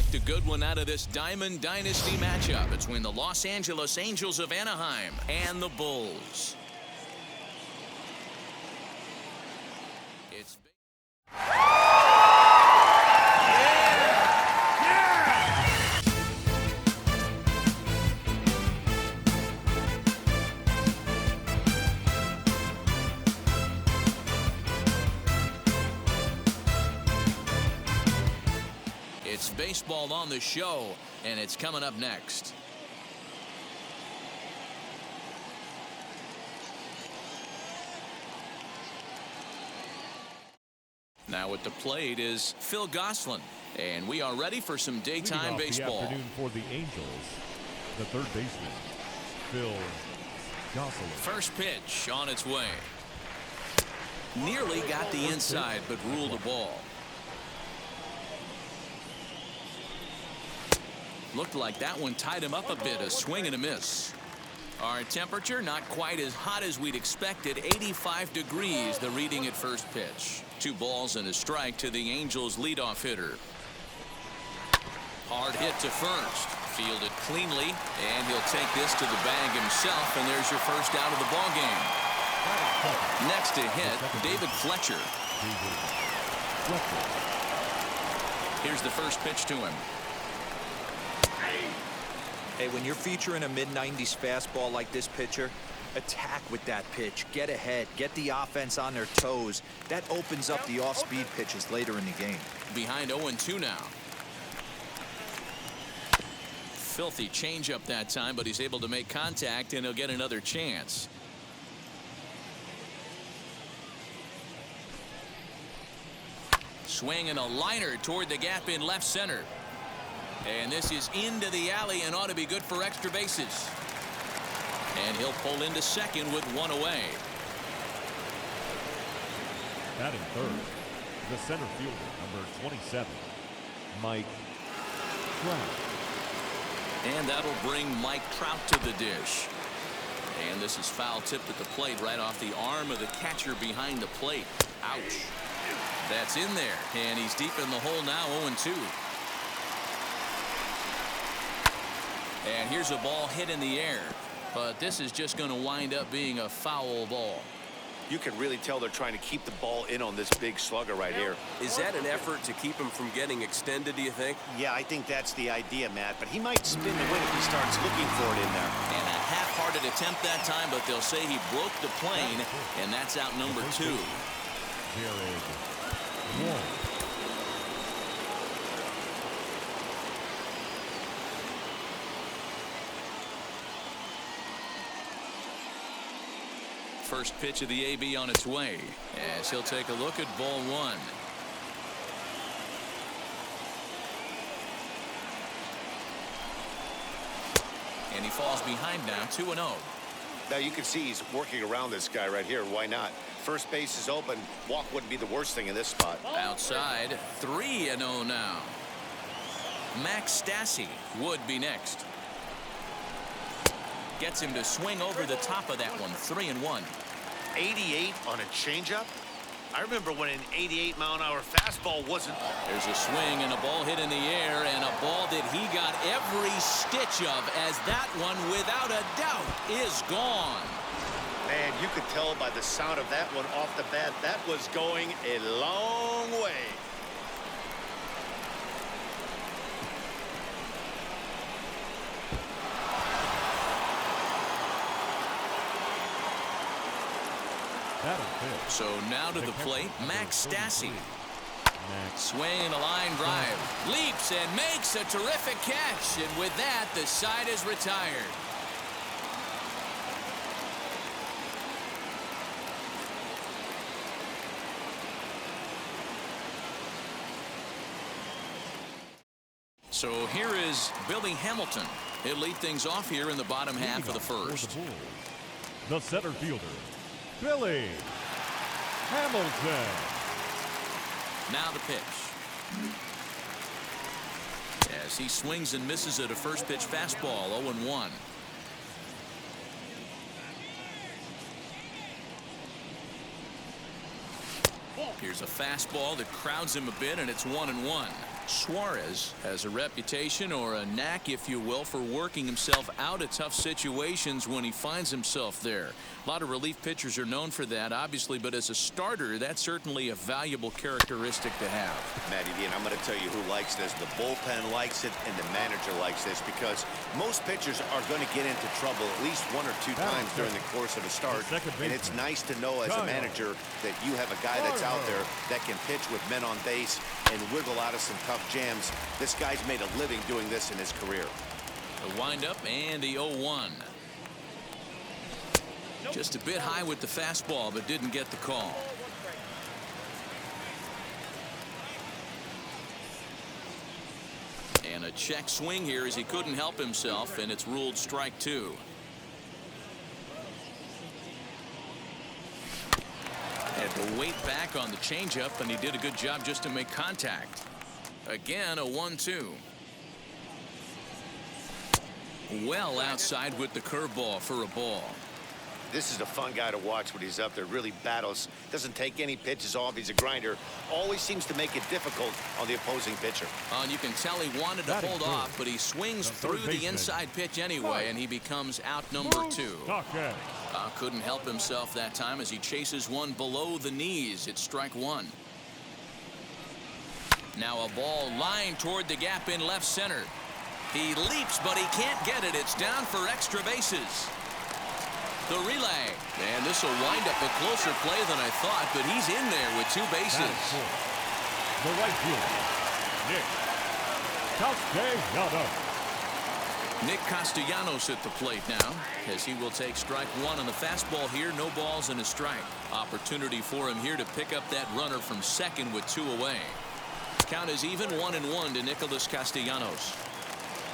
expect a good one out of this Diamond Dynasty matchup between the Los Angeles Angels of Anaheim and the Bulls. It's It's baseball on the show, and it's coming up next. Now at the plate is Phil Gosselin, and we are ready for some daytime baseball. The afternoon for the Angels, the third baseman, Phil Gosselin. First pitch on its way. Nearly got the inside, but ruled a ball. Looked like that one tied him up a bit, a swing and a miss. Our temperature not quite as hot as we'd expected, 85 degrees, the reading at first pitch. 2 balls and a strike to the Angels leadoff hitter. Hard hit to first, fielded cleanly, and he'll take this to the bag himself, and there's your first out of the ball game. Next to hit, David Fletcher. Here's the first pitch to him. Hey, when you're featuring a mid-90s fastball like this pitcher, attack with that pitch. Get ahead. Get the offense on their toes. That opens up the off-speed pitches later in the game. Behind 0-2 now. Filthy changeup that time, but he's able to make contact, and he'll get another chance. Swing and a liner toward the gap in left center. And this is into the alley and ought to be good for extra bases. And he'll pull into second with 1 away. Batting third, the center fielder, number 27, Mike Trout. And that'll bring Mike Trout to the dish. And this is foul tipped at the plate right off the arm of the catcher behind the plate. Ouch. That's in there. And he's deep in the hole now, 0-2. And here's a ball hit in the air, but this is just going to wind up being a foul ball. You can really tell they're trying to keep the ball in on this big slugger right here. Is that an effort to keep him from getting extended, do you think? Yeah, I think that's the idea, Matt, but he might spin the win if he starts looking for it in there. And a half-hearted attempt that time, but they'll say he broke the plane, and that's out number 2. Jared Wall. First pitch of the AB on its way as he'll take a look at ball 1. And he falls behind now, 2-0. Now you can see he's working around this guy right here. Why not? First base is open. Walk wouldn't be the worst thing in this spot. Outside, 3-0 now. Max Stassi would be next. Gets him to swing over the top of that one, 3-1. 88 on a changeup? I remember when an 88-mile-an-hour fastball wasn't. There's a swing and a ball hit in the air, and a ball that he got every stitch of, as that one, without a doubt, is gone. Man, you could tell by the sound of that one off the bat, that was going a long way. So now to the plate, Max Stassi. Swing and a line drive. Leaps and makes a terrific catch. And with that, the side is retired. So here is Billy Hamilton. He'll lead things off here in the bottom half of the first. The center fielder, Billy Hamilton. Now the pitch. As he swings and misses at a first pitch fastball, 0-1. Here's a fastball that crowds him a bit, and it's 1-1. Suarez has a reputation, or a knack if you will, for working himself out of tough situations when he finds himself there. A lot of relief pitchers are known for that, obviously, but as a starter, that's certainly a valuable characteristic to have. Matty D, and I'm going to tell you who likes this. The bullpen likes it, and the manager likes this, because most pitchers are going to get into trouble at least 1 or 2 times during the course of a start. And it's nice to know as a manager that you have a guy that's out there that can pitch with men on base and wiggle out of some tough jams. This guy's made a living doing this in his career. The windup and the 0-1. Just a bit high with the fastball, but didn't get the call. And a check swing here as he couldn't help himself, and it's ruled strike 2. Had to wait back on the changeup, and he did a good job just to make contact. Again, a 1-2. Well outside with the curveball for a ball. This is a fun guy to watch when he's up there. Really battles. Doesn't take any pitches off. He's a grinder. Always seems to make it difficult on the opposing pitcher. And you can tell he wanted to hold off, but he swings through the inside pitch anyway, and he becomes out number 2. Couldn't help himself that time as he chases one below the knees. It's strike 1. Now a ball lined toward the gap in left center. He leaps, but he can't get it. It's down for extra bases. The relay, and this will wind up a closer play than I thought, but he's in there with 2 bases. The right fielder, Nick Castellanos. Nick Castellanos at the plate now, as he will take strike 1 on the fastball here. No balls and a strike. Opportunity for him here to pick up that runner from second with 2 away. Count is even, 1-1 to Nicholas Castellanos.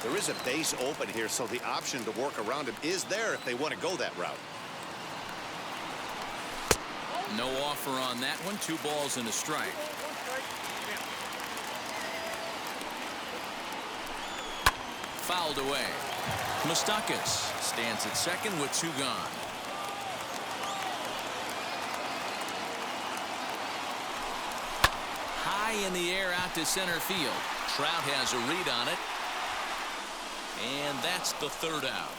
There is a base open here, so the option to work around him is there if they want to go that route. No offer on that one. 2 balls and a strike. Fouled away. Moustakas stands at second with 2 gone. High in the air out to center field. Trout has a read on it. And that's the 3rd out.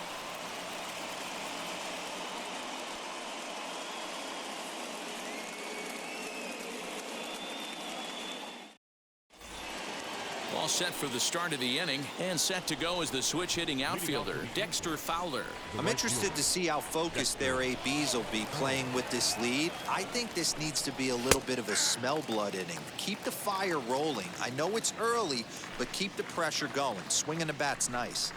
All set for the start of the inning, and set to go as the switch-hitting outfielder, Dexter Fowler. I'm interested to see how focused their ABs will be playing with this lead. I think this needs to be a little bit of a smell blood inning. Keep the fire rolling. I know it's early, but keep the pressure going. Swinging the bat's nice.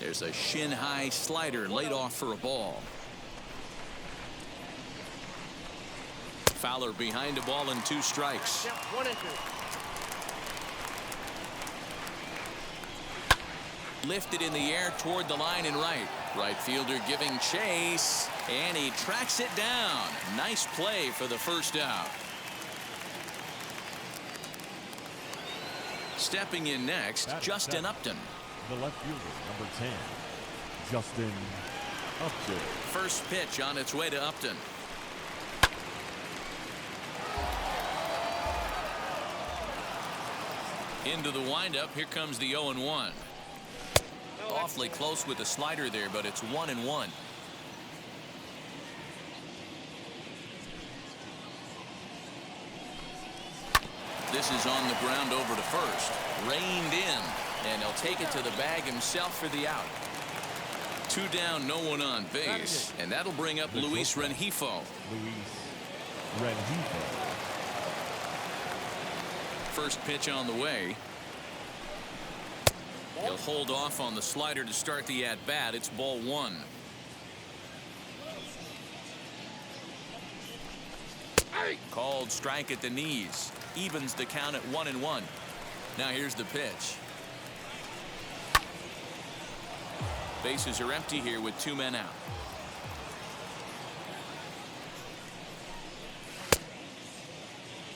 There's a shin-high slider laid off for a ball. Fowler behind a ball and 2 strikes. 1 and 2. Lifted in the air toward the line and right. Right fielder giving chase, and he tracks it down. Nice play for the 1st out. Stepping in next, Justin Upton. The left fielder, number 10, Justin Upton. First pitch on its way to Upton. Into the windup. Here comes the 0-1. Awfully close with the slider there, but it's 1-1. This is on the ground over to first. Reined in, and he'll take it to the bag himself for the out. 2 down, no one on base, and that'll bring up Luis Rengifo. First pitch on the way. He'll hold off on the slider to start the at-bat. It's ball 1. Called strike at the knees. Evens the count at 1-1. Now here's the pitch. Bases are empty here with 2 men out.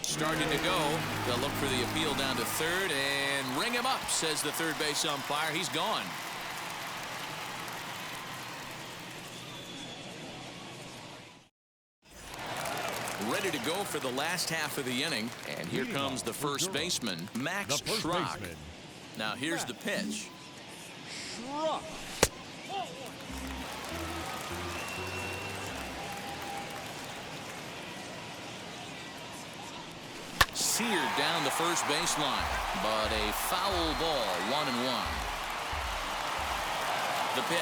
Starting to go. They'll look for the appeal down to third and ring him up, says the third base umpire. He's gone. Ready to go for the last half of the inning. And here comes the first baseman, Max Schrock. Now here's the pitch. Seared down the first baseline, but a foul ball, 1-1. The pitch.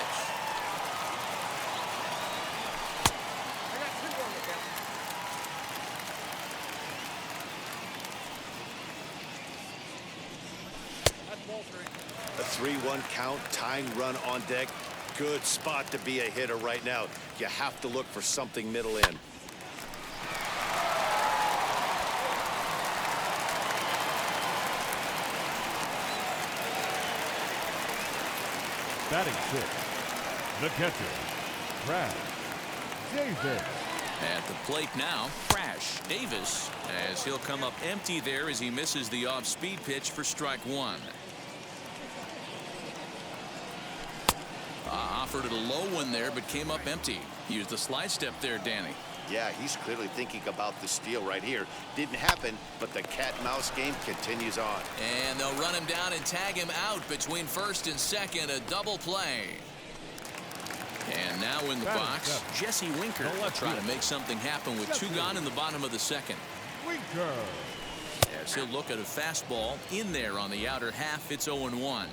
A 3-1 count, tying run on deck. Good spot to be a hitter right now. You have to look for something middle in. Batting sixth, the catcher, Crash Davis. At the plate now, Crash Davis, as he'll come up empty there as he misses the off-speed pitch for strike one. Offered it a low one there, but came up empty. Used the slide step there, Danny. Yeah, he's clearly thinking about the steal right here. Didn't happen, but the cat-mouse game continues on. And they'll run him down and tag him out between first and second. A double play. And now in the box, Jesse Winker will try to make something happen with two gone in the bottom of the second. Winker. As he'll look at a fastball in there on the outer half. It's 0-1.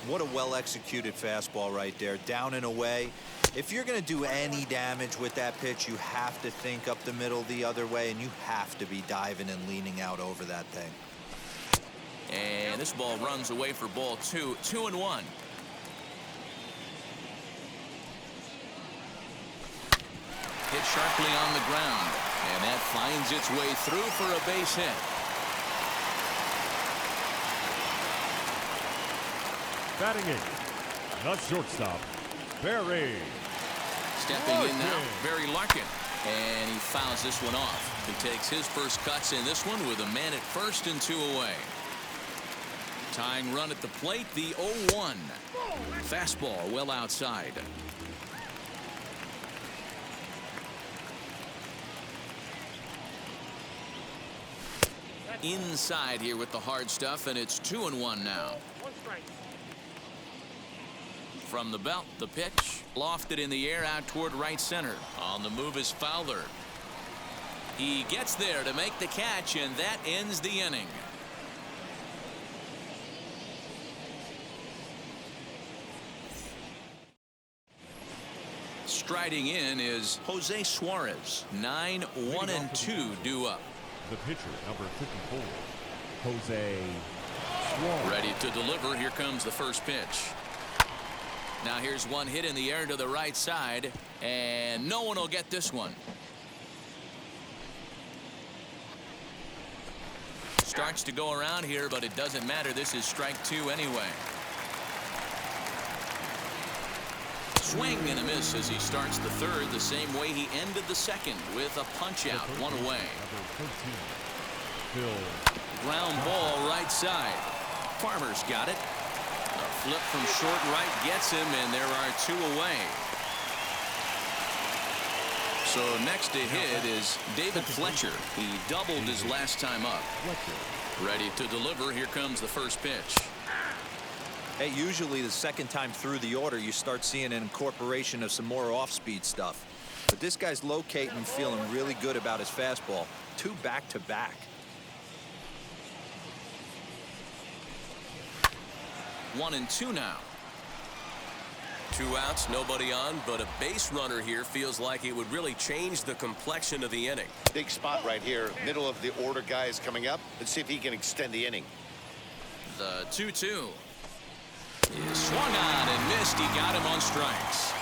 What a well-executed fastball right there, down and away. If you're going to do any damage with that pitch, you have to think up the middle the other way, and you have to be diving and leaning out over that thing. And this ball runs away for ball two. 2-1. Hit sharply on the ground, and that finds its way through for a base hit. Batting eighth, the shortstop, Barry. Stepping in now, Barry Larkin. And he fouls this one off. He takes his first cuts in this one with a man at first and two away. Tying run at the plate, the 0-1. Fastball well outside. Inside here with the hard stuff, and it's 2-1 now. From the belt, the pitch, lofted in the air out toward right center. On the move is Fowler. He gets there to make the catch, and that ends the inning. Striding in is Jose Suarez. 9-1-2 due up. The pitcher, number 54, Jose Suarez. Ready to deliver. Here comes the first pitch. Now here's one hit in the air to the right side, and no one will get this one. Starts to go around here, but it doesn't matter. This is strike two anyway. Swing and a miss as he starts the third the same way he ended the second with a punch out, one away. Ground ball right side. Farmer's got it. A flip from short right gets him, and there are two away. So next to hit is David Fletcher. He doubled his last time up. Ready to deliver. Here comes the first pitch. Hey, usually the second time through the order, you start seeing an incorporation of some more off-speed stuff. But this guy's locating and feeling really good about his fastball. Two back-to-back. 1-2 now. 2 outs, nobody on, but a base runner here feels like it would really change the complexion of the inning. Big spot right here. Middle of the order guy is coming up. Let's see if he can extend the inning. The 2-2 is swung on and missed. He got him on strikes.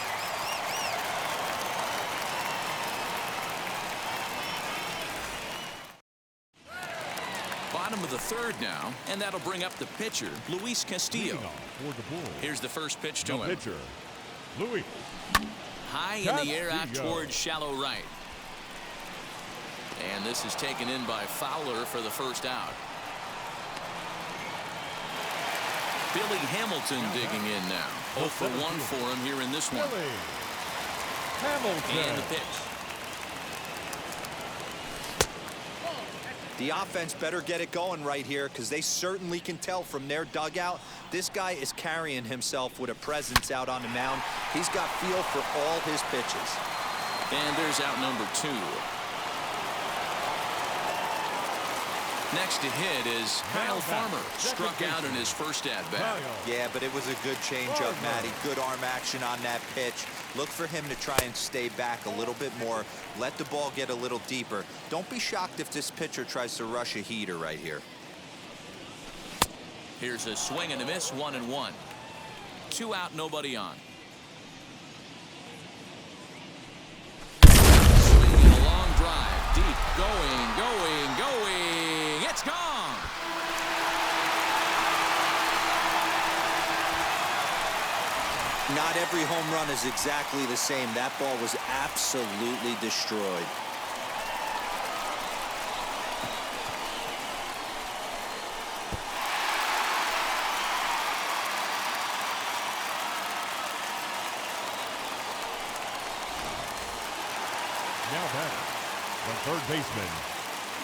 Bottom of the third now, and that'll bring up the pitcher, Luis Castillo. Here's the first pitch to him. Pitcher, Luis. High in the air out towards shallow right. And this is taken in by Fowler for the first out. Billy Hamilton digging in now. 0 for 1 for him here in this one. Hamilton. And the pitch. The offense better get it going right here because they certainly can tell from their dugout. This guy is carrying himself with a presence out on the mound. He's got feel for all his pitches. And there's out number 2. Next to hit is Kyle Farmer. Struck out in his first at-bat. Yeah, but it was a good changeup, Matty. Good arm action on that pitch. Look for him to try and stay back a little bit more. Let the ball get a little deeper. Don't be shocked if this pitcher tries to rush a heater right here. Here's a swing and a miss, 1-1. 2 out, nobody on. Swing and a long drive. Deep, going. It's gone. Not every home run is exactly the same. That ball was absolutely destroyed. Now back, the third baseman,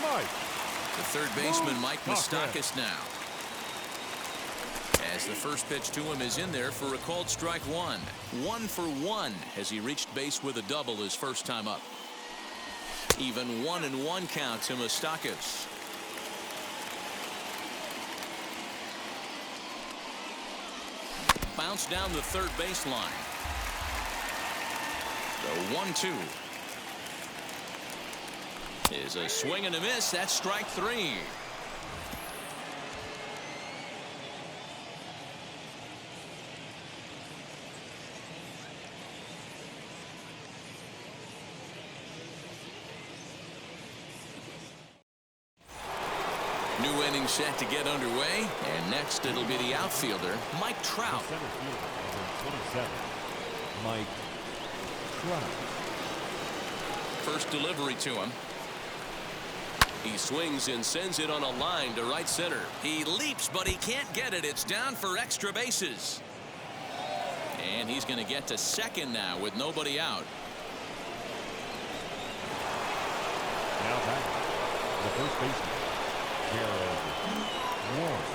Mike. The third baseman, Mike Moustakas now. As the first pitch to him is in there for a called strike 1. 1 for 1 as he reached base with a double his first time up. Even 1-1 count to Moustakas. Bounce down the third baseline. The 1-2. Is a swing and a miss. That's strike 3. New inning set to get underway, and next it'll be the outfielder, Mike Trout. Center fielder, number 27, Mike Trout. First delivery to him. He swings and sends it on a line to right center. He leaps, but he can't get it. It's down for extra bases. And he's going to get to second now with nobody out. Now back, the first baseman, Jared Walsh.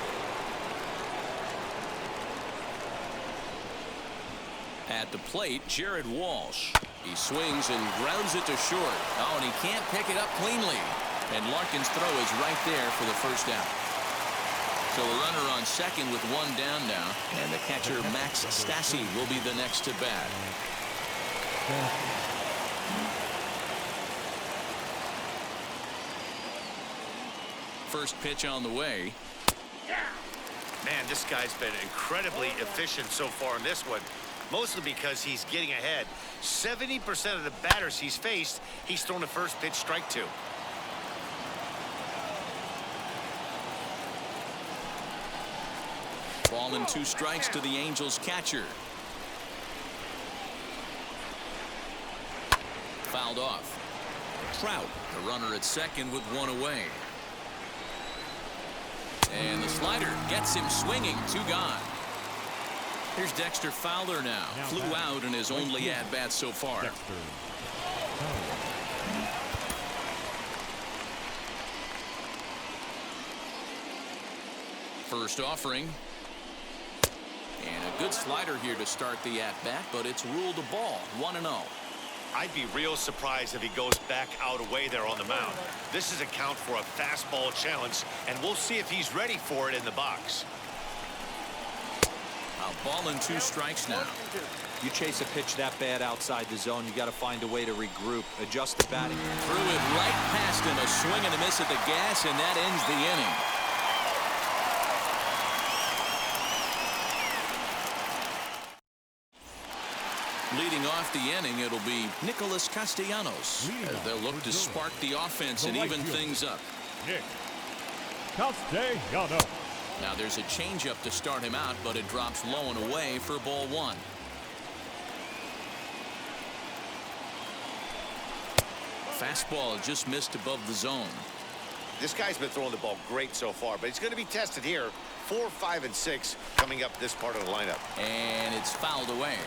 At the plate, Jared Walsh. He swings and grounds it to short. Oh, and he can't pick it up cleanly. And Larkin's throw is right there for the first out. So a runner on second with 1 down now. And the catcher, Max Stassi, will be the next to bat. First pitch on the way. Man, this guy's been incredibly efficient so far in this one. Mostly because he's getting ahead. 70% of the batters he's faced, he's thrown the first pitch strike to. Ball and 2 strikes to the Angels catcher. Fouled off. Trout, the runner at second with 1 away. And the slider gets him swinging. 2 gone. Here's Dexter Fowler now. Flew out in his only at-bat so far. First offering. And a good slider here to start the at-bat, but it's ruled a ball. 1-0. I'd be real surprised if he goes back out away there on the mound. This is a count for a fastball challenge, and we'll see if he's ready for it in the box. A ball and 2 strikes now. You chase a pitch that bad outside the zone, you got to find a way to regroup, adjust the batting. Threw it right past him. A swing and a miss at the gas, and that ends the inning. Leading off the inning, it'll be Nicholas Castellanos. As they'll look to spark the offense and even things up. Nick Castellanos. Now there's a changeup to start him out, but it drops low and away for ball 1. Fastball just missed above the zone. This guy's been throwing the ball great so far, but he's going to be tested here. 4, 5, and 6 coming up this part of the lineup. And it's fouled away.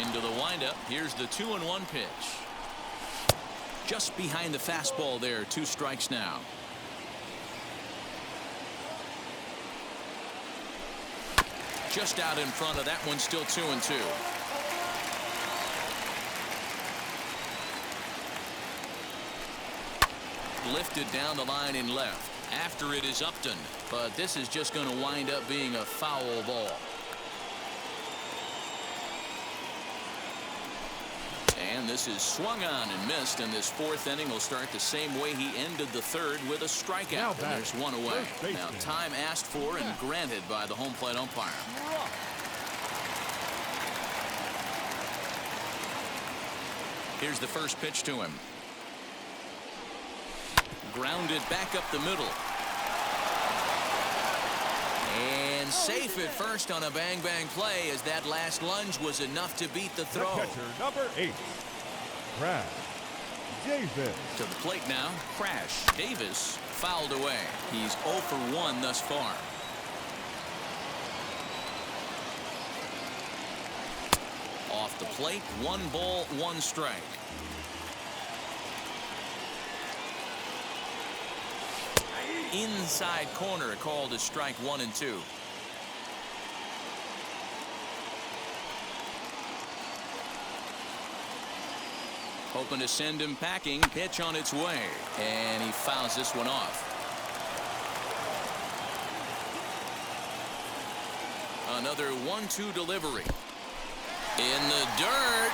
Into the windup. Here's the 2-1 pitch. Just behind the fastball there. 2 strikes now. Just out in front of that one. Still 2-2. Lifted down the line in left. After it is Upton, but this is just going to wind up being a foul ball. And this is swung on and missed, and this 4th inning will start the same way he ended the 3rd, with a strikeout. And there's 1 away. Now time asked for and granted by the home plate umpire. Here's the first pitch to him. Grounded back up the middle. And safe at first on a bang-bang play, as that last lunge was enough to beat the throw. The catcher, number 8, Crash Davis. To the plate now, Crash Davis fouled away. He's 0 for 1 thus far. Off the plate, 1 ball, 1 strike. Inside corner, called as strike 1 and 2. Hoping to send him packing. Pitch on its way, and he fouls this one off. Another 1-2 delivery. In the dirt,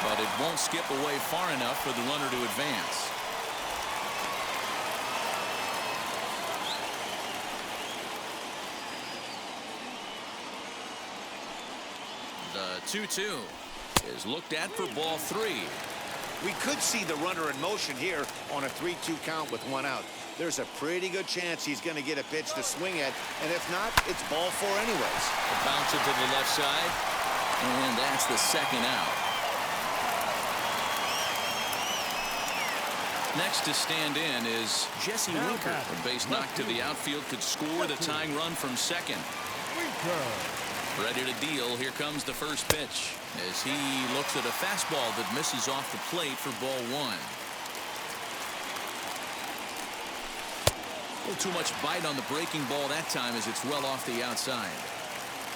but it won't skip away far enough for the runner to advance. The 2-2 is looked at for ball 3. We could see the runner in motion here on a 3-2 count with 1 out. There's a pretty good chance he's going to get a pitch to swing at, and if not, it's ball 4 anyways. Bounce it to the left side, and that's the 2nd out. Next to stand in is Jesse Winker. A base knock to the outfield could score the tying run from second. Ready to deal. Here comes the first pitch as he looks at a fastball that misses off the plate for ball 1. A little too much bite on the breaking ball that time, as it's well off the outside.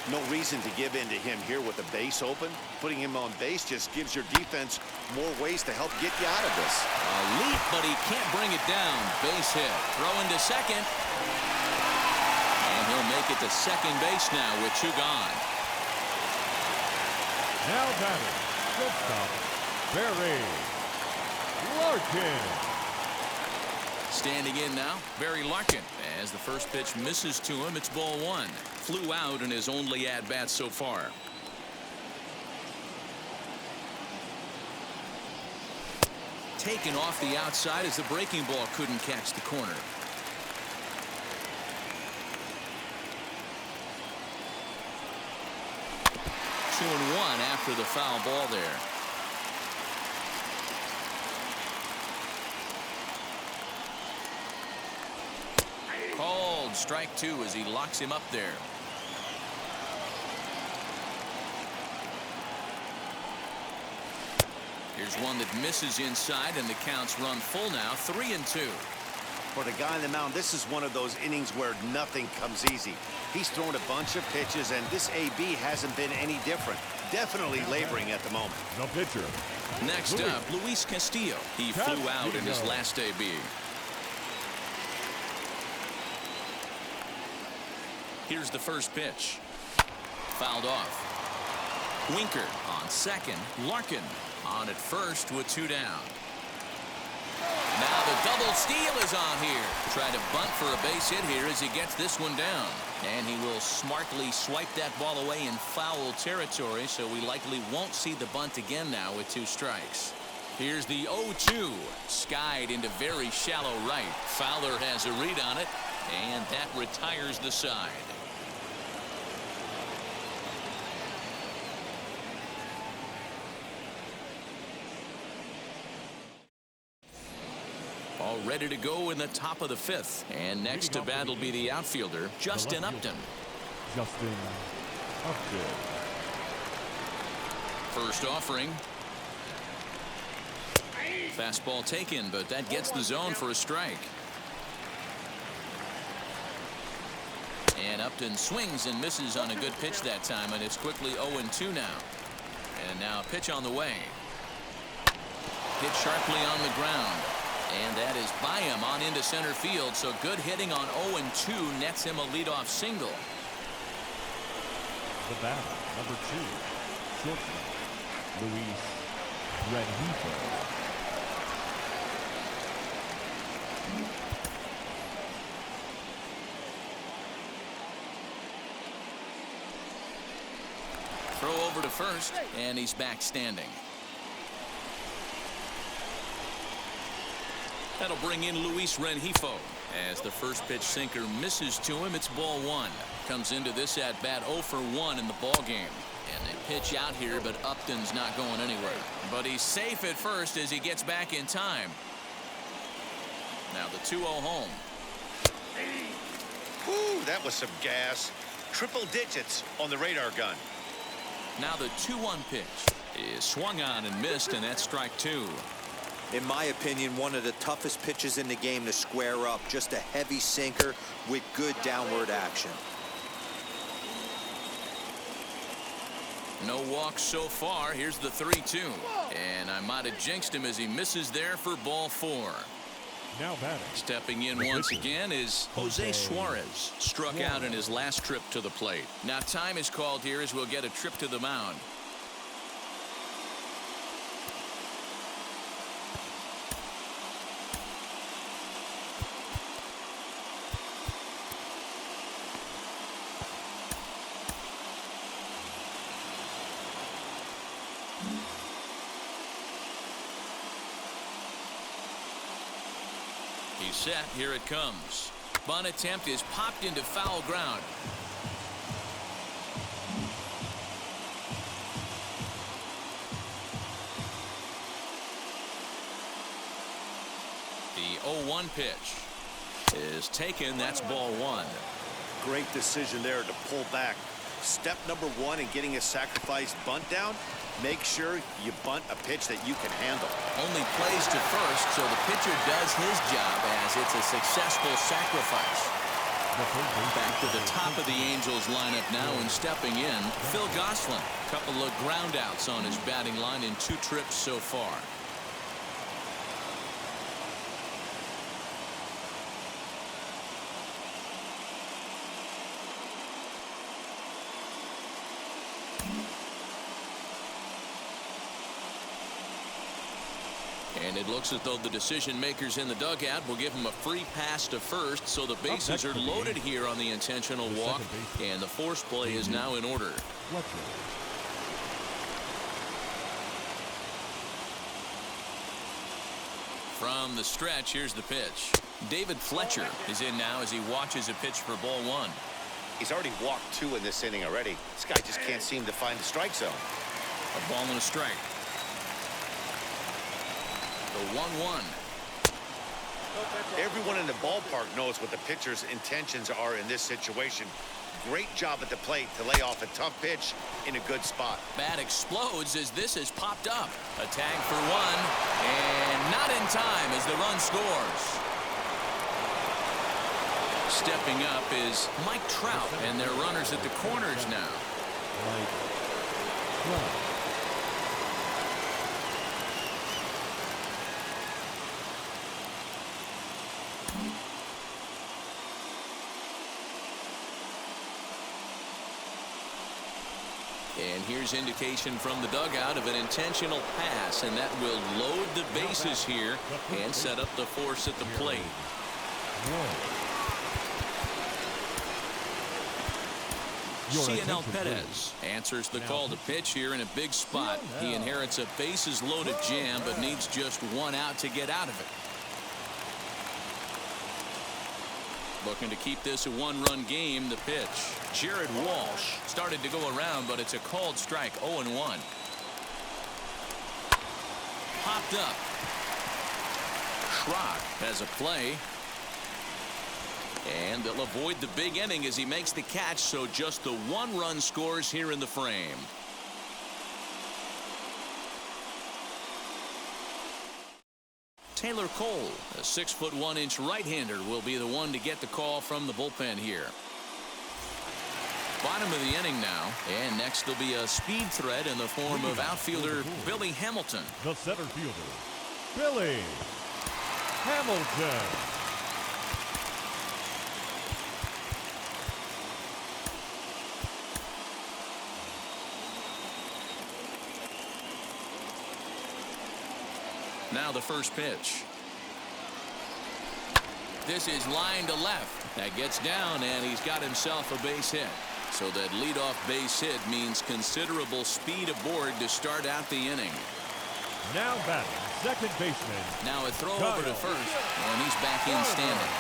No reason to give in to him here with the base open. Putting him on base just gives your defense more ways to help get you out of this. A leap, but he can't bring it down. Base hit. Throw into second. And he'll make it to second base now with 2 gone. Now batting, shortstop, Barry Larkin. Standing in now, Barry Larkin. As the first pitch misses to him, it's ball 1. Flew out in his only at-bat so far. Taken off the outside as the breaking ball couldn't catch the corner. Two and 1 after the foul ball there. Called strike 2 as he locks him up there. Here's one that misses inside, and the counts run full now. 3-2. For the guy on the mound, this is one of those innings where nothing comes easy. He's thrown a bunch of pitches, and this AB hasn't been any different. Definitely laboring at the moment. The pitcher. Next up, Luis Castillo. He flew out in his last AB. Here's the first pitch. Fouled off. Winker on second. Larkin on at first with 2 down. Now the double steal is on here. Try to bunt for a base hit here as he gets this one down. And he will smartly swipe that ball away in foul territory, so we likely won't see the bunt again now with 2 strikes. Here's the 0-2. Skied into very shallow right. Fowler has a read on it, and that retires the side. All ready to go in the top of the 5th. And next to bat will be the outfielder, Justin Upton. Justin Upton. First offering. Fastball taken, but that gets the zone for a strike. And Upton swings and misses on a good pitch that time, and it's quickly 0-2 now. And now a pitch on the way. Hit sharply on the ground. And that is by him on into center field. So good hitting on 0-2 nets him a leadoff single. The batter, number 2, shortstop, Luis Rengifo. Throw over to first, and he's back standing. That'll bring in Luis Rengifo. As the first pitch sinker misses to him, it's ball 1. Comes into this at bat 0 for 1 in the ball game. And they pitch out here, but Upton's not going anywhere. But he's safe at first as he gets back in time. Now the 2-0 home. Woo, that was some gas. Triple digits on the radar gun. Now the 2-1 pitch is swung on and missed, and that's strike 2. In my opinion, one of the toughest pitches in the game to square up. Just a heavy sinker with good downward action. No walks so far. Here's the 3-2. And I might have jinxed him as he misses there for ball 4. Now batting. Stepping in once again is Jose Suarez. Struck out in his last trip to the plate. Now time is called here as we'll get a trip to the mound. He's set. Here it comes. Bunt attempt is popped into foul ground. The 0-1 pitch is taken. That's ball 1. Great decision there to pull back. Step number 1 in getting a sacrifice bunt down. Make sure you bunt a pitch that you can handle. Only plays to first, so the pitcher does his job as it's a successful sacrifice. Back to the top of the Angels lineup now, and stepping in, Phil Gosselin. Couple of ground outs on his batting line in 2 trips so far. And it looks as though the decision makers in the dugout will give him a free pass to first, so the bases are loaded here on the intentional walk, and the force play is now in order. From the stretch, here's the pitch. David Fletcher is in now as he watches a pitch for ball 1. He's already walked 2 in this inning already. This guy just can't seem to find the strike zone. A ball and a strike. The 1-1. Everyone in the ballpark knows what the pitcher's intentions are in this situation. Great job at the plate to lay off a tough pitch in a good spot. Bat explodes as this has popped up. A tag for 1, and not in time as the run scores. Stepping up is Mike Trout, and they're runners at the corners now. And here's indication from the dugout of an intentional pass, and that will load the bases here and set up the force at the plate. Cionel Perez answers the call to pitch here in a big spot. He inherits a bases loaded jam, but needs just 1 out to get out of it. Looking to keep this a 1-run game. The pitch. Jared Walsh started to go around, but it's a called strike. 0-1. Popped up. Schrock has a play. And they'll avoid the big inning as he makes the catch, so just the 1-run scores here in the frame. Tyler Cole, a 6'1" right-hander, will be the one to get the call from the bullpen here. Bottom of the inning now, and next will be a speed threat in the form of outfielder Billy Hamilton. The center fielder, Billy Hamilton. Now the first pitch. This is line to left. That gets down, and he's got himself a base hit. So that leadoff base hit means considerable speed aboard to start out the inning. Now batting, second baseman. Now a throw over to first, and he's back in standing.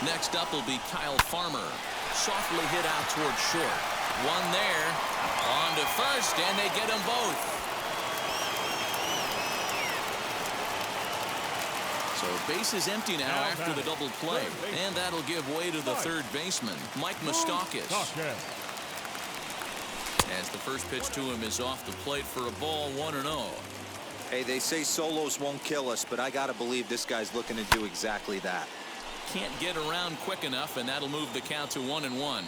Next up will be Kyle Farmer. Softly hit out towards short. One there. On to first, and they get them both. So base is empty now after the double play. And that'll give way to the third baseman, Mike Moustakas. As the first pitch to him is off the plate for a ball, 1-0. Hey, they say solos won't kill us, but I got to believe this guy's looking to do exactly that. Can't get around quick enough, and that'll move the count to 1-1.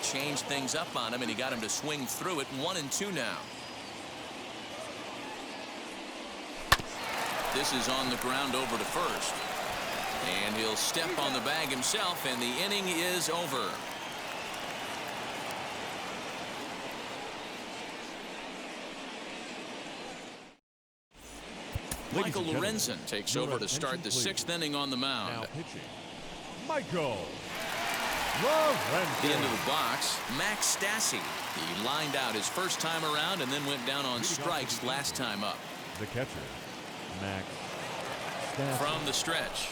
Changed things up on him, and he got him to swing through it. 1-2 now. This is on the ground over to first. And he'll step on the bag himself, and the inning is over. Michael Lorenzen takes over to start the sixth inning on the mound. Now pitching, Michael Lorenzen. The end of the box, Max Stassi. He lined out his first time around and then went down on strikes last time up. The catcher, Max Stassi. From the stretch.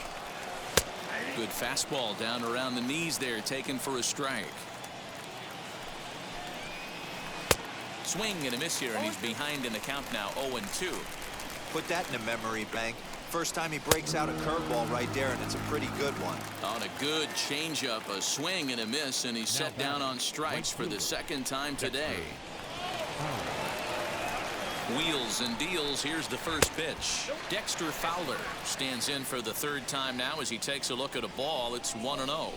Good fastball down around the knees there, taken for a strike. Swing and a miss here, and he's behind in the count now, 0-2. Put that in the memory bank. First time he breaks out a curveball right there, and it's a pretty good one. On a good changeup, a swing and a miss, and he's set down on strikes for the second time today. Wheels and deals. Here's the first pitch. Dexter Fowler stands in for the third time now as he takes a look at a ball. It's 1-0.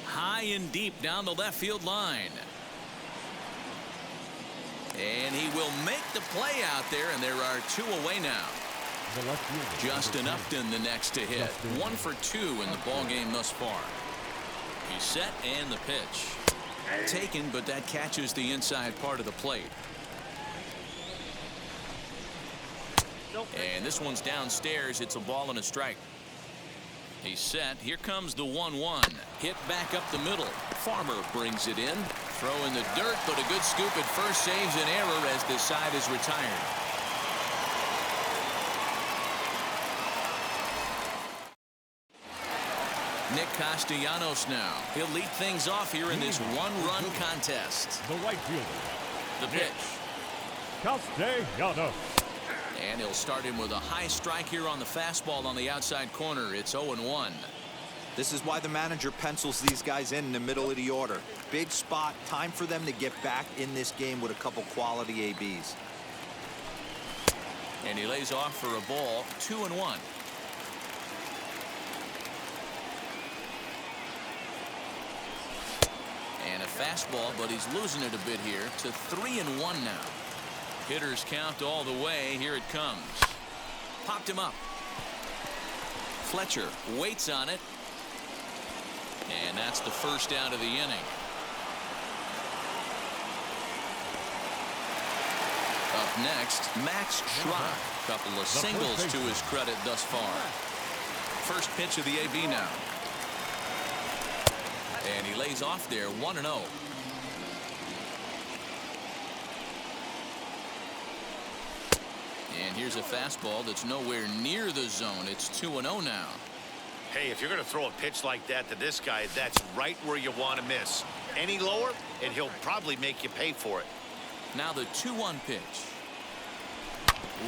High and deep down the left field line. And he will make the play out there, and there are two away now. Justin Upton the next to hit. 1 for 2 in the ball game thus far. He's set, and the pitch taken, but that catches the inside part of the plate. And this one's downstairs. It's a ball and a strike. He's set. Here comes the 1-1. Hit back up the middle. Farmer brings it in. Throw in the dirt, but a good scoop at first saves an error as this side is retired. Nick Castellanos now. He'll lead things off here in this one-run contest. The right fielder. The pitch. Castellanos. And he'll start him with a high strike here on the fastball on the outside corner. It's 0-1. This is why the manager pencils these guys in the middle of the order. Big spot. Time for them to get back in this game with a couple quality ABs. And he lays off for a ball. 2-1. And a fastball, but he's losing it a bit here to 3-1 now. Hitters count all the way. Here it comes. Popped him up. Fletcher waits on it. And that's the first out of the inning. Up next, Max Schrock. Couple of singles to his credit thus far. First pitch of the AB now. And he lays off there, 1-0. And here's a fastball that's nowhere near the zone. It's 2-0 now. Hey, if you're going to throw a pitch like that to this guy, that's right where you want to miss. Any lower, and he'll probably make you pay for it. Now the 2-1 pitch.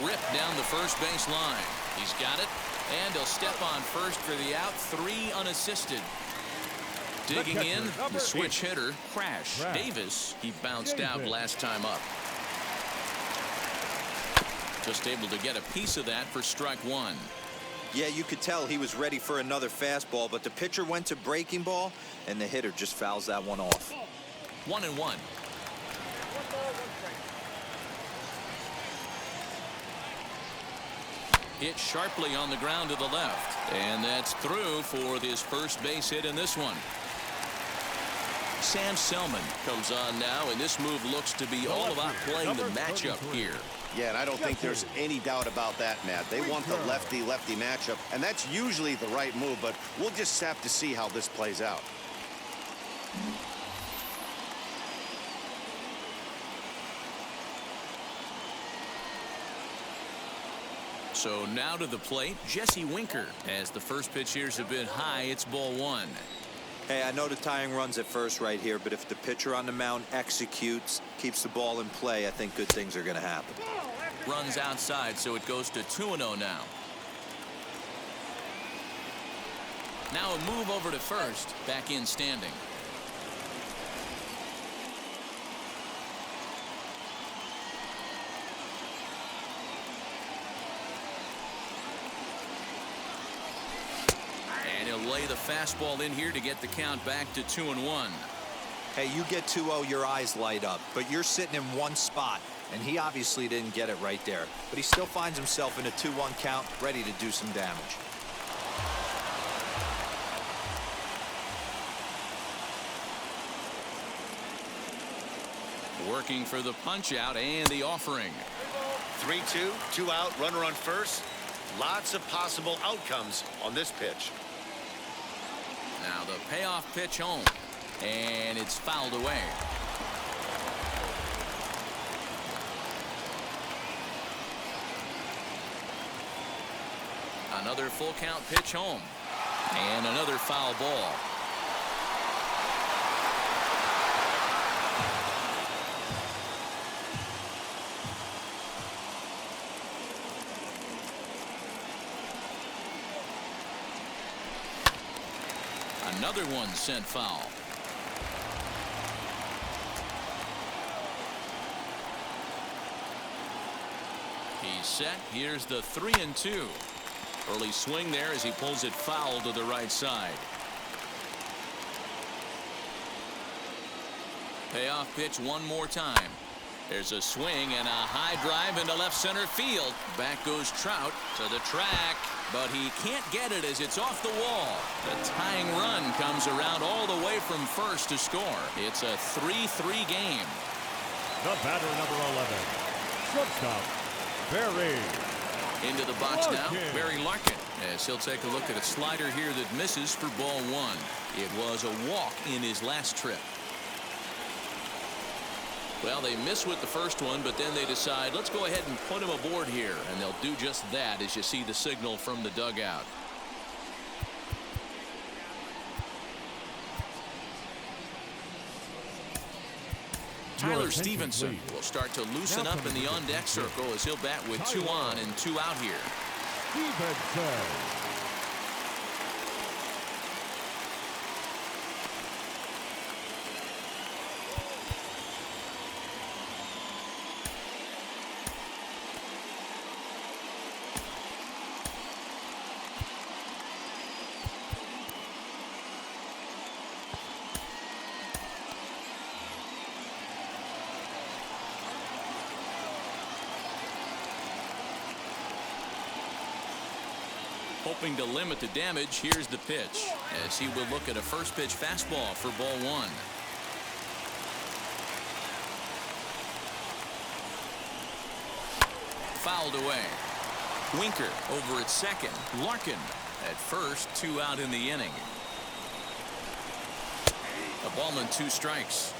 Ripped down the first base line. He's got it. And he'll step on first for the out. 3 unassisted. Digging in, the switch hitter, Crash Davis. He bounced out last time up. Just able to get a piece of that for strike 1. Yeah, you could tell he was ready for another fastball, but the pitcher went to breaking ball, and the hitter just fouls that one off. 1-1. Hit sharply on the ground to the left, and that's through for his first base hit in this one. Sam Selman comes on now, and this move looks to be all about playing the matchup here. Yeah, and I don't think there's any doubt about that, Matt. They want the lefty-lefty matchup, and that's usually the right move, but we'll just have to see how this plays out. So now to the plate, Jesse Winker. As the first pitch here is a bit high, it's ball 1. Hey, I know the tying run's at first right here, but if the pitcher on the mound executes, keeps the ball in play, I think good things are going to happen. Runs outside, so it goes to 2-0 now. Now a move over to first, back in standing. Lay the fastball in here to get the count back to 2-1. Hey, you get 2-0, your eyes light up, but you're sitting in one spot, and he obviously didn't get it right there. But he still finds himself in a 2-1 count, ready to do some damage. Working for the punch out and the offering. 3-2, 2 out, runner on first. Lots of possible outcomes on this pitch. Now the payoff pitch home, and it's fouled away. Another full count pitch home, and another foul ball. Another one sent foul. He's set. Here's the 3-2. Early swing there as he pulls it foul to the right side. Payoff pitch one more time. There's a swing and a high drive into left center field. Back goes Trout to the track, but he can't get it as it's off the wall. The tying run comes around all the way from first to score. It's a 3-3 game. The batter, number 11, shortstop, Barry. Into the box now, Larkin. Barry Larkin, as he'll take a look at a slider here that misses for ball 1. It was a walk in his last trip. Well, they miss with the first one, but then they decide, let's go ahead and put him aboard here. And they'll do just that as you see the signal from the dugout. Tyler Stevenson will start to loosen up in the on-deck circle as he'll bat with 2 on and 2 out here. Stevenson. Hoping to limit the damage, here's the pitch as he will look at a first pitch fastball for ball 1. Fouled away. Winker over at second. Larkin at first, 2 out in the inning. A ball and 2 strikes.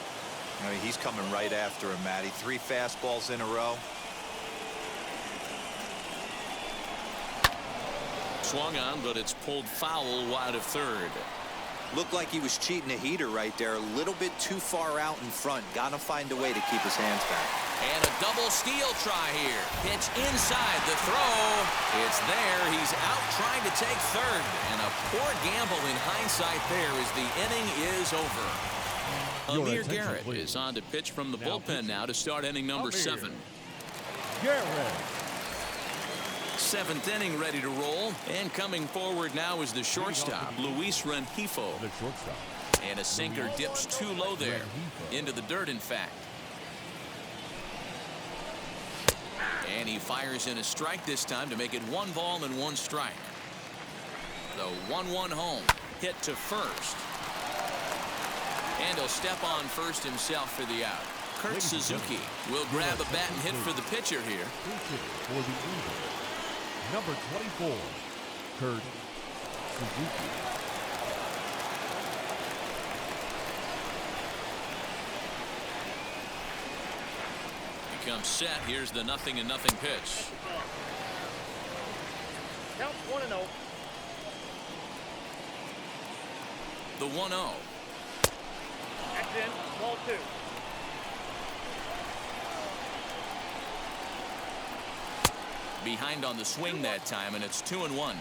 I mean, he's coming right after him, Matty. 3 fastballs in a row. Swung on, but it's pulled foul wide of third. Looked like he was cheating a heater right there. A little bit too far out in front. Got to find a way to keep his hands back. And a double steal try here. Pitch inside the throw. It's there. He's out trying to take third. And a poor gamble in hindsight there as the inning is over. Amir Garrett is on to pitch from the bullpen now to start inning number 7. Garrett. 7th inning ready to roll. And coming forward now is the shortstop, Luis Rengifo. The shortstop. And a sinker dips too low there. Into the dirt, in fact. And he fires in a strike this time to make it 1 ball and 1 strike. The 1-1 home. Hit to first. And he'll step on first himself for the out. Kurt Suzuki will grab a bat and hit for the pitcher here. For the Eagles, number 24, Kurt Suzuki. Becomes set. Here's the 0-0 pitch. Count 1-0. The 1-0. That's in. Ball 2. Behind on the swing that time, and it's 2-1.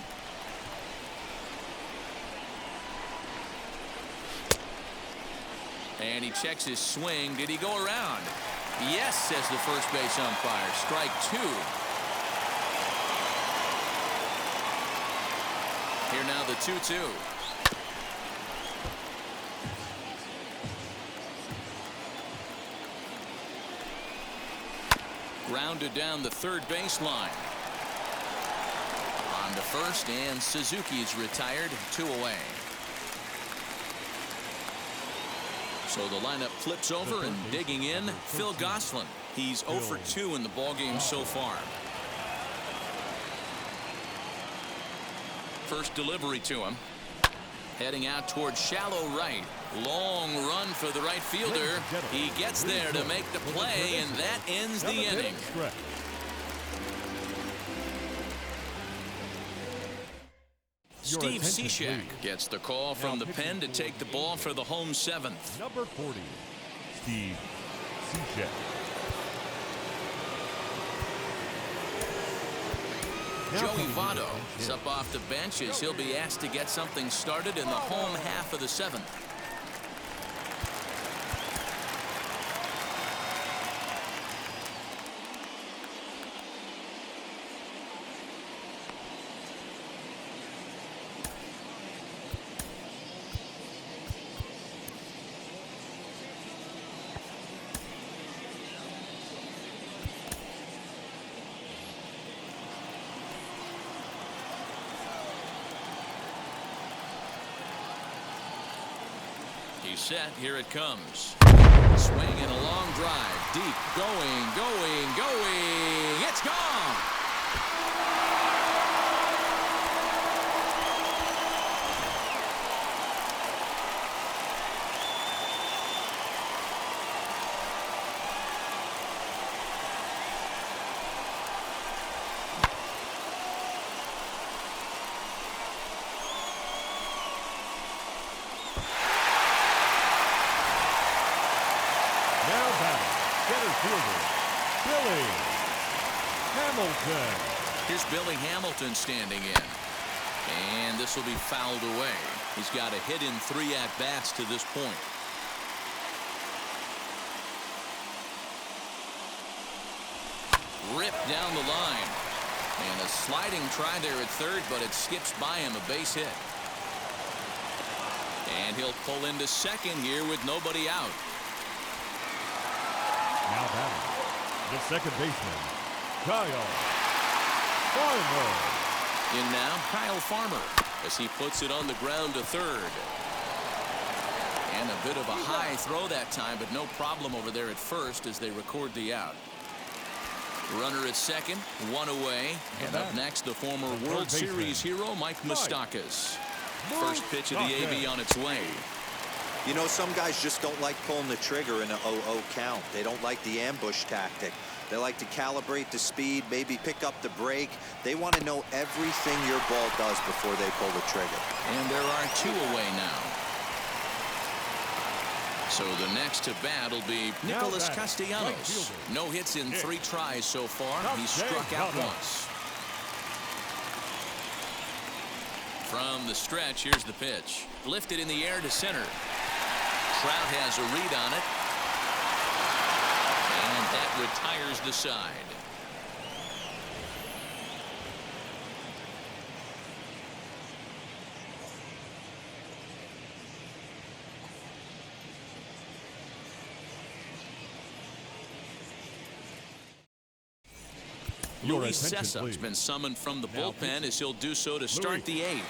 And he checks his swing. Did he go around? Yes, says the first base umpire. Strike 2. Here now the 2-2. Grounded down the third baseline. On to first, and Suzuki's retired. 2 away. So the lineup flips over, and digging in, Phil Gosselin. He's 0 for 2 in the ballgame so far. First delivery to him. Heading out towards shallow right. Long run for the right fielder. He gets there to make the play, and that ends the inning. Steve Cishek gets the call from the pen to take the ball for the home 7th. Number 40, Steve Cishek. Joey Votto is up off the bench as he'll be asked to get something started in the home half of the 7th. He's set. Here it comes. Swing and a long drive. Deep. Going. It's gone. Here's Billy Hamilton standing in. And this will be fouled away. He's got a hit in 3 at-bats to this point. Ripped down the line. And a sliding try there at third, but it skips by him, a base hit. And he'll pull into second here with nobody out. Now batting, the second baseman, Kyle Farmer. In now, Kyle Farmer, as he puts it on the ground to third. And a bit of a high throw that time, but no problem over there at first as they record the out. Runner at second, 1 away. And up next, the former World Series hero, Mike Moustakas. First pitch of the AB on its way. You know, some guys just don't like pulling the trigger in an 0-0 count. They don't like the ambush tactic. They like to calibrate the speed, maybe pick up the brake. They want to know everything your ball does before they pull the trigger. And there are 2 away now. So the next to bat will be Nicholas Castellanos. No hits in 3 tries so far. He's struck out once. From the stretch, here's the pitch. Lifted in the air to center. Trout has a read on it. And that retires the side. Luis Cessa's been summoned from the bullpen as he'll do so to start the 8th.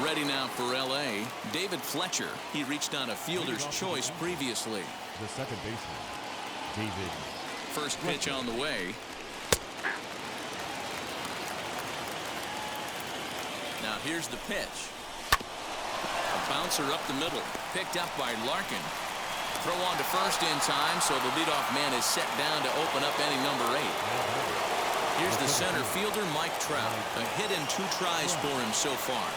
Ready now for L.A., David Fletcher. He reached on a fielder's choice previously. The second baseman, David. First pitch on the way. Now here's the pitch. A bouncer up the middle. Picked up by Larkin. Throw on to first in time, so the leadoff man is set down to open up inning number 8. Here's the center fielder, Mike Trout. A hit in 2 tries for him so far.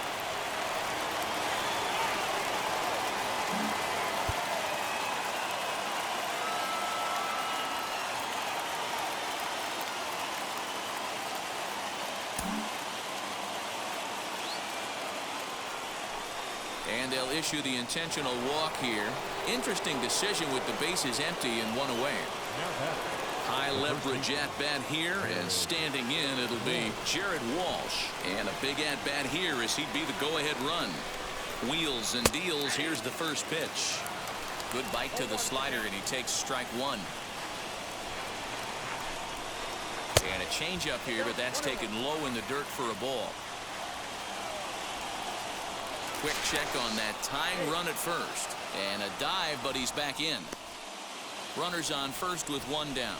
And they'll issue the intentional walk here. Interesting decision with the bases empty and 1 away. High leverage at bat here, and standing in it'll be Jared Walsh. And a big at bat here as he'd be the go-ahead run. Wheels and deals. Here's the first pitch. Good bite to the slider, and he takes strike 1. And a changeup here, but that's taken low in the dirt for a ball. Quick check on that time run at first. And a dive, but he's back in. Runners on first with 1 down.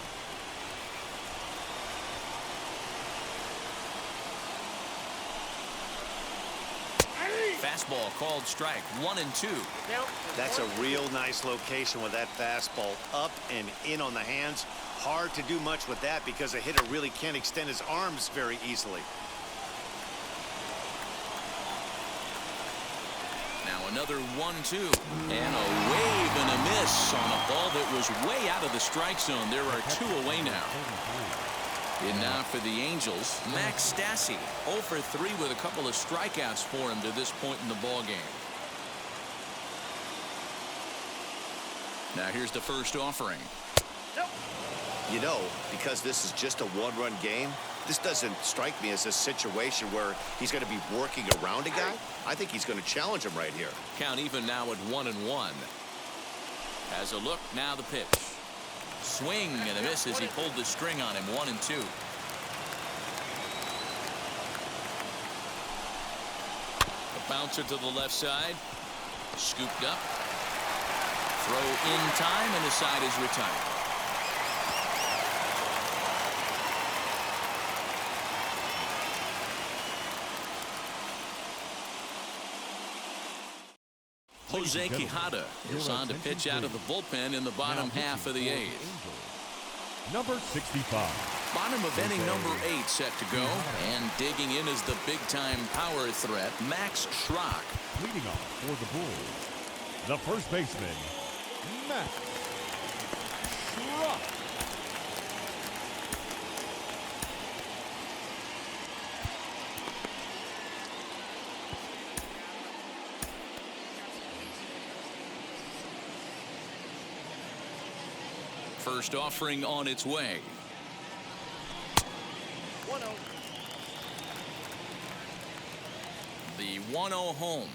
Fastball called strike. 1-2. That's a real nice location with that fastball. Up and in on the hands. Hard to do much with that because a hitter really can't extend his arms very easily. Now another 1-2. And a wave and a miss on a ball that was way out of the strike zone. There are 2 away now. In now for the Angels, Max Stassi. 0 for 3 with a couple of strikeouts for him to this point in the ball game. Now here's the first offering. You know, because this is just a 1-run game, this doesn't strike me as a situation where he's going to be working around a guy. I think he's going to challenge him right here. Count even now at 1-1. Has a look, now the pitch. Swing and a miss as he pulled the string on him. 1-2. A bouncer to the left side. Scooped up. Throw in time, and the side is retired. Jose Quijada is on to pitch out of the bullpen in the bottom half of the 8th. Number 65. Bottom of inning number 8 set to go. And digging in is the big-time power threat, Max Schrock. Leading off for the Bulls, the first baseman, Max Schrock. First offering on its way. 1-0. The 1-0 home.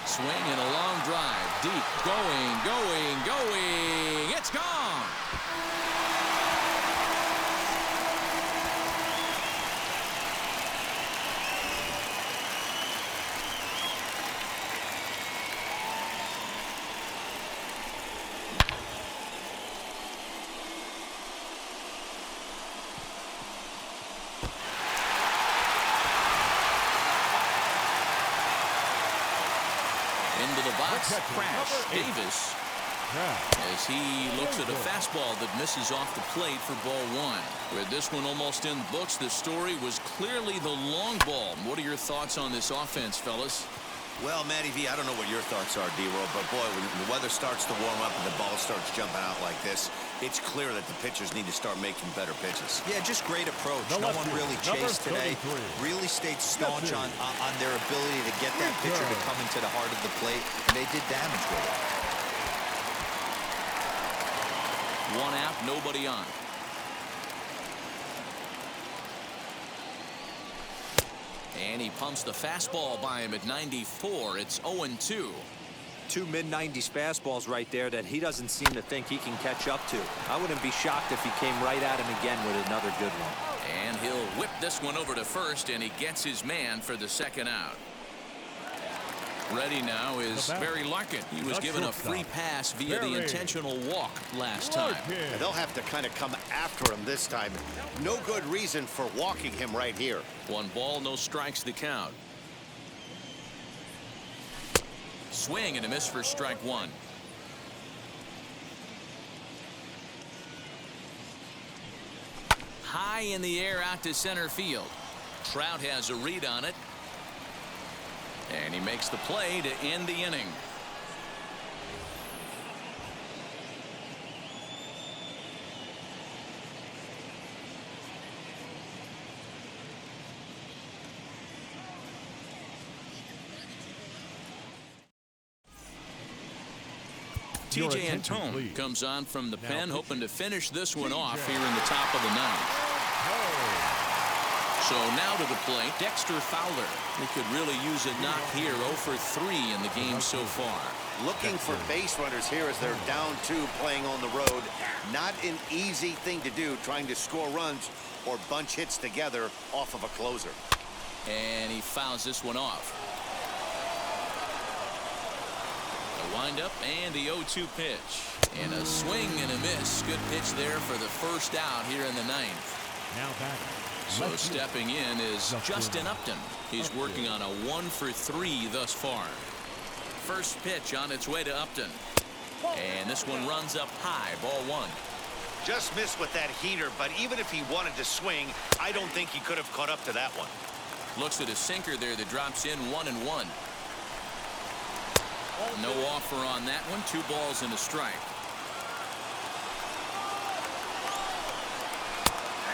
Swing and a long drive. Deep. Going. It's gone. Into the box. Crash. Davis. as he looks at a fastball that misses off the plate for ball one. With this one almost in the books, the story was clearly the long ball. What are your thoughts on this offense, fellas? Well, Matty V, I don't know what your thoughts are, D-Roll, but boy, when the weather starts to warm up and the ball starts jumping out like this, it's clear that the pitchers need to start making better pitches. Yeah, just great approach. No one really chased today. Really stayed staunch on their ability to get that pitcher to come into the heart of the plate, and they did damage with it. One out, nobody on. And he pumps the fastball by him at 94. It's 0-2. Two mid-90s fastballs right there that he doesn't seem to think he can catch up to. I wouldn't be shocked if he came right at him again with another good one. And he'll whip this one over to first, and he gets his man for the second out. Ready now is Barry Larkin. He was given a free pass via the intentional walk last time. And they'll have to kind of come after him this time. No good reason for walking him right here. 1 ball, no strikes the count. Swing and a miss for strike one. High in the air out to center field. Trout has a read on it. And he makes the play to end the inning. TJ Antone comes on from the pen, hoping to finish this one off here in the top of the ninth. So now to the plate, Dexter Fowler. He could really use a knock here. 0 for 3 in the game so far. Looking for base runners here as they're down 2 playing on the road. Not an easy thing to do, trying to score runs or bunch hits together off of a closer. And he fouls this one off. The windup and the 0-2 pitch. And a swing and a miss. Good pitch there for the first out here in the ninth. Now batting. So stepping in is Justin Upton. He's working on a 1 for 3 thus far. First pitch on its way to Upton. And this one runs up high, ball one. Just missed with that heater, but even if he wanted to swing, I don't think he could have caught up to that one. Looks at a sinker there that drops in 1-1. No offer on that one. 2 balls and a strike.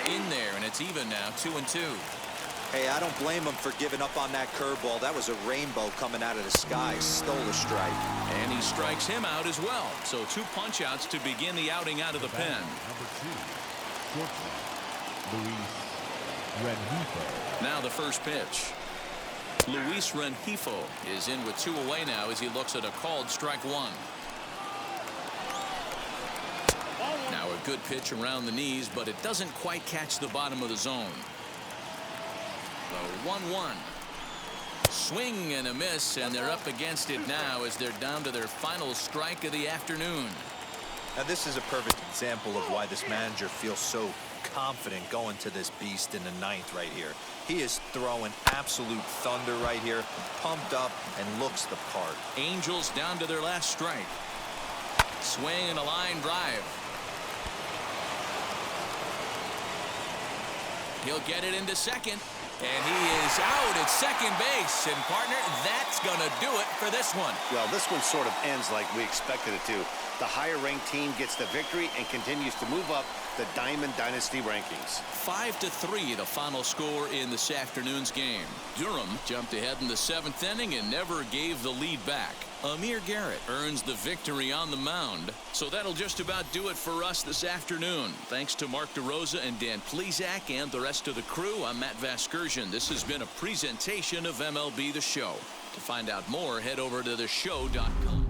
In there, and it's even now, 2-2. Hey, I don't blame him for giving up on that curveball. That was a rainbow coming out of the sky. Stole a strike. And he strikes him out as well. So 2 punch-outs to begin the outing out of the pen. Number 2, shortstop, Luis Rengifo. Now the first pitch. Luis Rengifo is in with 2 away now as he looks at a called strike one. Now a good pitch around the knees, but it doesn't quite catch the bottom of the zone. The 1-1. Swing and a miss, and they're up against it now as they're down to their final strike of the afternoon. Now this is a perfect example of why this manager feels so confident going to this beast in the ninth right here. He is throwing absolute thunder right here, pumped up and looks the part. Angels down to their last strike. Swing and a line drive. He'll get it into second, and he is out at second base. And partner, that's going to do it for this one. Well, this one sort of ends like we expected it to. The higher-ranked team gets the victory and continues to move up the Diamond Dynasty rankings. 5-3, the final score in this afternoon's game. Durham jumped ahead in the 7th inning and never gave the lead back. Amir Garrett earns the victory on the mound. So that'll just about do it for us this afternoon. Thanks to Mark DeRosa and Dan Plesac and the rest of the crew. I'm Matt Vasgersian. This has been a presentation of MLB The Show. To find out more, head over to theshow.com.